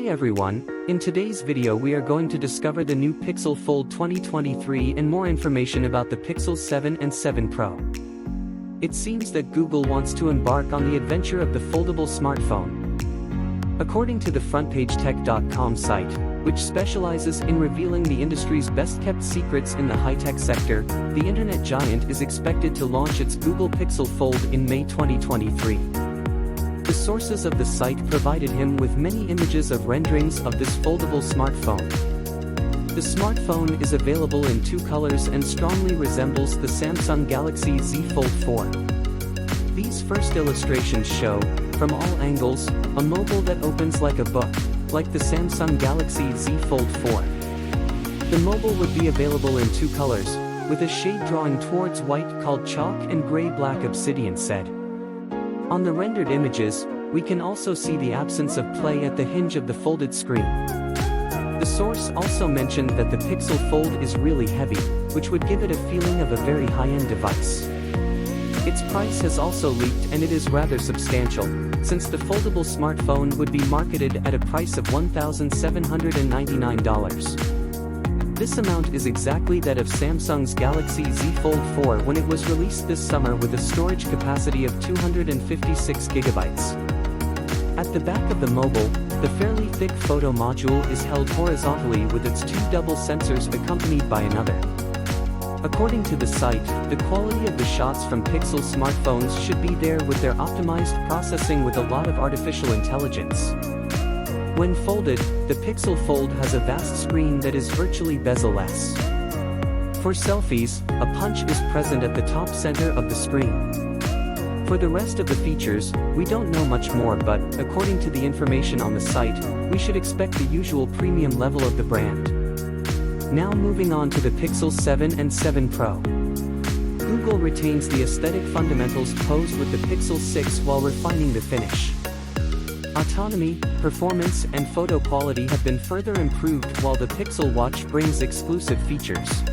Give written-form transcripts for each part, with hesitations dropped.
Hi everyone, in today's video we are going to discover the new Pixel Fold 2023 and more information about the Pixel 7 and 7 Pro. It seems that Google wants to embark on the adventure of the foldable smartphone. According to the frontpagetech.com site, which specializes in revealing the industry's best-kept secrets in the high-tech sector, the internet giant is expected to launch its Google Pixel Fold in May 2023. The sources of the site provided him with many images of renderings of this foldable smartphone. The smartphone is available in two colors and strongly resembles the Samsung Galaxy Z Fold 4. These first illustrations show, from all angles, a mobile that opens like a book, like the Samsung Galaxy Z Fold 4. The mobile would be available in two colors, with a shade drawing towards white called chalk and gray-black obsidian said. On the rendered images, we can also see the absence of play at the hinge of the folded screen. The source also mentioned that the Pixel Fold is really heavy, which would give it a feeling of a very high-end device. Its price has also leaked and it is rather substantial, since the foldable smartphone would be marketed at a price of $1,799. This amount is exactly that of Samsung's Galaxy Z Fold 4 when it was released this summer with a storage capacity of 256 gigabytes. At the back of the mobile, the fairly thick photo module is held horizontally with its two double sensors accompanied by another. According to the site, the quality of the shots from Pixel smartphones should be there with their optimized processing with a lot of artificial intelligence. When folded, the Pixel Fold has a vast screen that is virtually bezel-less. For selfies, a punch is present at the top center of the screen. For the rest of the features, we don't know much more, but, according to the information on the site, we should expect the usual premium level of the brand. Now moving on to the Pixel 7 and 7 Pro. Google retains the aesthetic fundamentals posed with the Pixel 6 while refining the finish. Autonomy, performance, and photo quality have been further improved while the Pixel Watch brings exclusive features.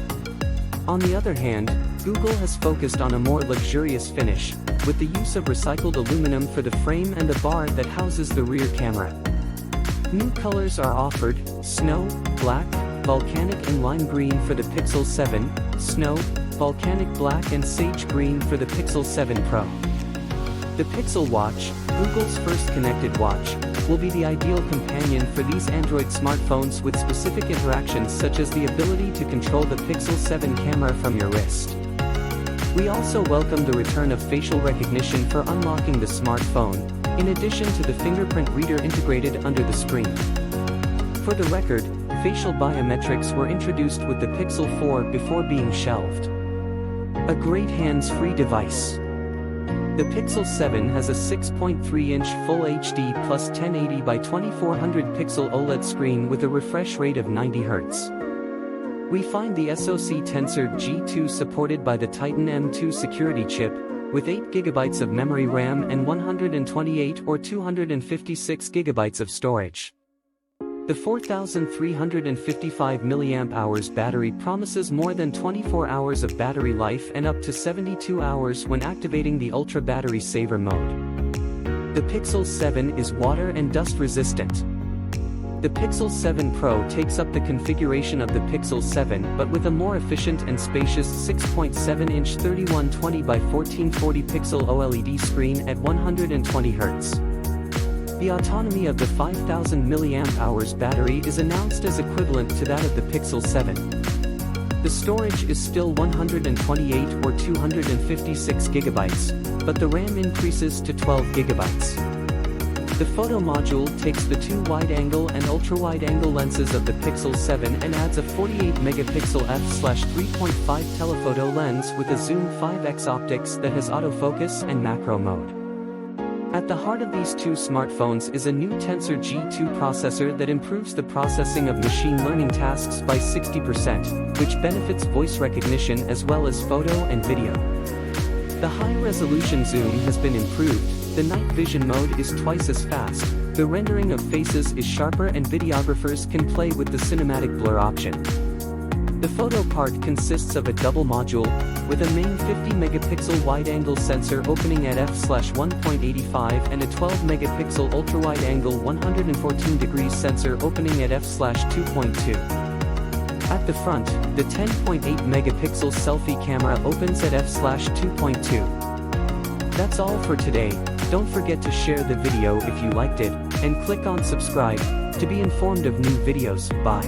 On the other hand, Google has focused on a more luxurious finish, with the use of recycled aluminum for the frame and the bar that houses the rear camera. New colors are offered: snow, black, volcanic and lime green for the Pixel 7, snow, volcanic black and sage green for the Pixel 7 Pro. The Pixel Watch, Google's first connected watch, will be the ideal companion for these Android smartphones with specific interactions such as the ability to control the Pixel 7 camera from your wrist. We also welcome the return of facial recognition for unlocking the smartphone, in addition to the fingerprint reader integrated under the screen. For the record, facial biometrics were introduced with the Pixel 4 before being shelved. A great hands-free device. The Pixel 7 has a 6.3-inch Full HD plus 1080 by 2400 pixel OLED screen with a refresh rate of 90 Hz. We find the SoC Tensor G2 supported by the Titan M2 security chip, with 8 GB of memory RAM and 128 or 256 GB of storage. The 4,355 mAh battery promises more than 24 hours of battery life and up to 72 hours when activating the Ultra Battery Saver mode. The Pixel 7 is water and dust resistant. The Pixel 7 Pro takes up the configuration of the Pixel 7 but with a more efficient and spacious 6.7-inch 3120 by 1440 pixel OLED screen at 120 Hz. The autonomy of the 5,000 mAh battery is announced as equivalent to that of the Pixel 7. The storage is still 128 or 256 GB, but the RAM increases to 12 GB. The photo module takes the two wide-angle and ultra-wide-angle lenses of the Pixel 7 and adds a 48-megapixel f/3.5 telephoto lens with a zoom 5x optics that has autofocus and macro mode. At the heart of these two smartphones is a new Tensor G2 processor that improves the processing of machine learning tasks by 60%, which benefits voice recognition as well as photo and video. The high-resolution zoom has been improved, the night vision mode is twice as fast, the rendering of faces is sharper and videographers can play with the cinematic blur option. The The photo part consists of a double module, with a main 50-megapixel wide-angle sensor opening at f/1.85 and a 12-megapixel ultra-wide-angle 114 degrees sensor opening at f/2.2. At the front, the 10.8-megapixel selfie camera opens at f/2.2. That's all for today. Don't forget to share the video if you liked it, and click on subscribe to be informed of new videos. Bye.